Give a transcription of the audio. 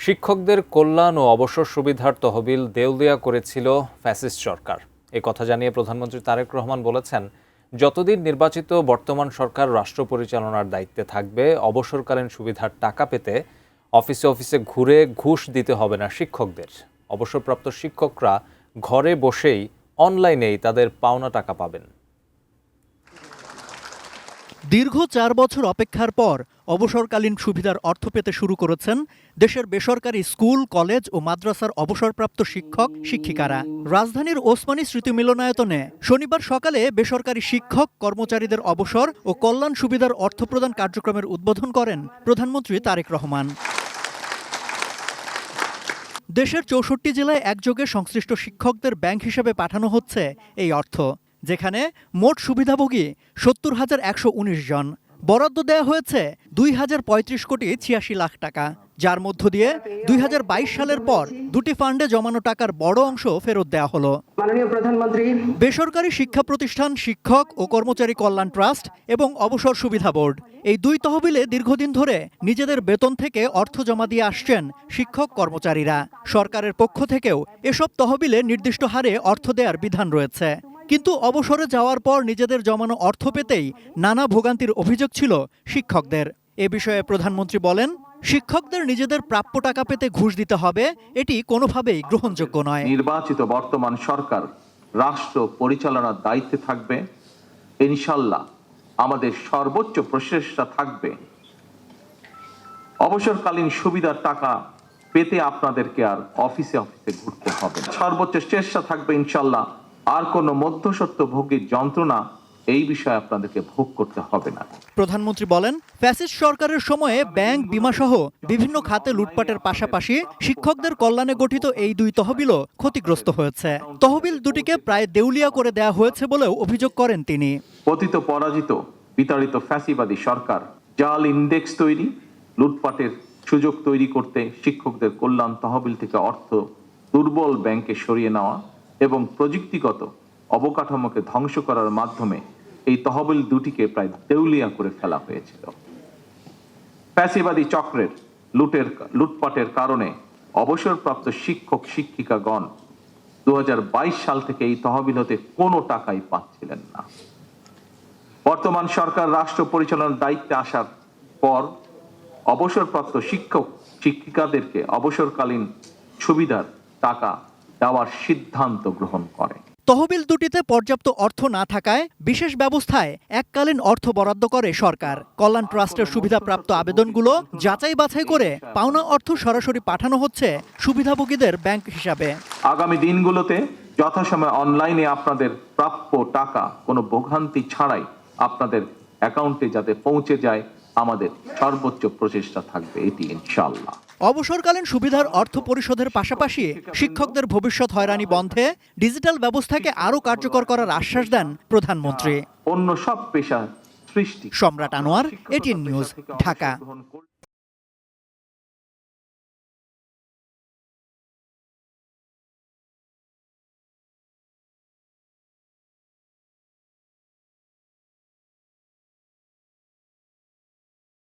শিক্ষকদের কল্যাণ ও অবসর সুবিধার তহবিল দেউলিয়া করেছিল ফ্যাসিস্ট সরকার। এ কথা জানিয়ে প্রধানমন্ত্রী তারেক রহমান বলেছেন, যতদিন নির্বাচিত বর্তমান সরকার রাষ্ট্র পরিচালনার দায়িত্বে থাকবে, অবসরকালীন সুবিধার টাকা পেতে অফিসে অফিসে ঘুরে ঘুষ দিতে হবে না শিক্ষকদের। অবসরপ্রাপ্ত শিক্ষকরা ঘরে বসেই অনলাইনেই তাদের পাওনা টাকা পাবেন। দীর্ঘ ৪ বছর অপেক্ষার পর অবসরকালীন সুবিধার অর্থ পেতে শুরু করেছেন দেশের বেসরকারি স্কুল, কলেজ ও মাদ্রাসার অবসরপ্রাপ্ত শিক্ষক শিক্ষিকারা। রাজধানীর ওসমানী স্মৃতি মিলনায়তনে শনিবার সকালে বেসরকারি শিক্ষক কর্মচারীদের অবসর ও কল্যাণ সুবিধার অর্থ প্রদান কার্যক্রমের উদ্বোধন করেন প্রধানমন্ত্রী তারেক রহমান। দেশের ৬৪ জেলায় একযোগে সংশ্লিষ্ট শিক্ষকদের ব্যাংক হিসেবে পাঠানো হচ্ছে এই অর্থ, যেখানে মোট সুবিধাভোগী ৭০,১১৯ জন। বরাদ্দ দেওয়া হয়েছে ২,০৩৫ কোটি ৮৬ লাখ টাকা, যার মধ্য দিয়ে ২০২২ সালের পর দুটি ফান্ডে জমানো টাকার বড় অংশ ফেরত দেওয়া হলো। মাননীয় প্রধানমন্ত্রী, বেসরকারি শিক্ষা প্রতিষ্ঠান, শিক্ষক ও কর্মচারী কল্যাণ ট্রাস্ট এবং অবসর সুবিধা বোর্ড, এই দুই তহবিলে দীর্ঘদিন ধরে নিজেদের বেতন থেকে অর্থ জমা দিয়ে আসছেন শিক্ষক কর্মচারীরা। সরকারের পক্ষ থেকেও এসব তহবিলে নির্দিষ্ট হারে অর্থ দেওয়ার বিধান রয়েছে। কিন্তু অবসরে যাওয়ার পর নিজেদের জমানো অর্থ পেতেই নানা ভোগান্তির অভিযোগ ছিল শিক্ষকদের। এ বিষয়ে প্রধানমন্ত্রী বলেন, শিক্ষকদের নিজেদের প্রাপ্য টাকা পেতে ঘুষ দিতে হবে, এটি কোনোভাবেই গ্রহণযোগ্য নয়। নির্বাচিত বর্তমান সরকার রাষ্ট্র পরিচালনার দায়িত্বে থাকবে, ইনশাল্লাহ আমাদের সর্বোচ্চ প্রচেষ্টা থাকবে অবসরকালীন সুবিধার টাকা পেতে আপনাদেরকে আর অফিসে অফিসে ঘুরতে হবে না। সর্বোচ্চ চেষ্টা থাকবে ইনশাল্লাহ আর কোনো মধ্যস্বত্ব ভোগীর যন্ত্রণা এই বিষয়ে আপনাদেরকে ভোগ করতে হবে না। প্রধানমন্ত্রী বলেন, ফ্যাসিস্ট সরকারের সময়ে ব্যাংক, বিমা সহ বিভিন্ন খাতে লুটপাটের পাশাপাশি শিক্ষকদের কল্যাণে গঠিত এই দুই তহবিলও ক্ষতিগ্রস্ত হয়েছে। তহবিল দুটিকে প্রায় দেউলিয়া করে দেওয়া হয়েছে বলেও অভিযোগ করেন তিনি। পতিত পরাজিত বিতাড়িত ফ্যাসিবাদী সরকার জাল ইন্ডেক্স তৈরি, লুটপাটের সুযোগ তৈরি করতে শিক্ষকদের কল্যাণ তহবিল থেকে অর্থ দুর্বল ব্যাংকে সরিয়ে নেওয়া এবং প্রযুক্তিগত অবকাঠামোকে ধ্বংস করার মাধ্যমে এই তহবিল দুটিকে প্রায় দেউলিয়া করে ফেলা হয়েছিল। ফ্যাসিবাদী চক্রের লুটপাটের কারণে অবসরপ্রাপ্ত শিক্ষক শিক্ষিকাগণ ২০২২ সাল থেকে এই তহবিল হতে কোনো টাকাই পাচ্ছিলেন না। বর্তমান সরকার রাষ্ট্র পরিচালনার দায়িত্বে আসার পর অবসরপ্রাপ্ত শিক্ষক শিক্ষিকাদেরকে অবসরকালীন সুবিধার টাকা দেওয়ার সিদ্ধান্ত গ্রহণ করে। তহবিল দুটিতে পর্যাপ্ত অর্থ না থাকায় বিশেষ ব্যবস্থায় এককালীন অর্থ বরাদ্দ করে সরকার। কল্যাণ ট্রাস্টের সুবিধাপ্রাপ্ত আবেদনগুলো যাচাই বাছাই করে পাওনা অর্থ সরাসরি পাঠানো হচ্ছে সুবিধাভোগীদের ব্যাংক হিসাবে। আগামী দিনগুলোতে যথাসময়ে অনলাইনে আপনাদের প্রাপ্য টাকা কোনো ভোগান্তি ছাড়াই আপনাদের অ্যাকাউন্টে যাতে পৌঁছে যায়, আমাদের সর্বোচ্চ প্রচেষ্টা থাকবে এটি ইনশাআল্লাহ। অবসরকালীন সুবিধার অর্থ পরিশোধের পাশাপাশি শিক্ষকদের ভবিষ্যৎ হয়রানি বন্ধে ডিজিটাল ব্যবস্থাকে আরও কার্যকর করার আশ্বাস দেন প্রধানমন্ত্রী। অন্য সব পেশা সৃষ্টি। সম্রাট আনোয়ার, এটিএন নিউজ, ঢাকা।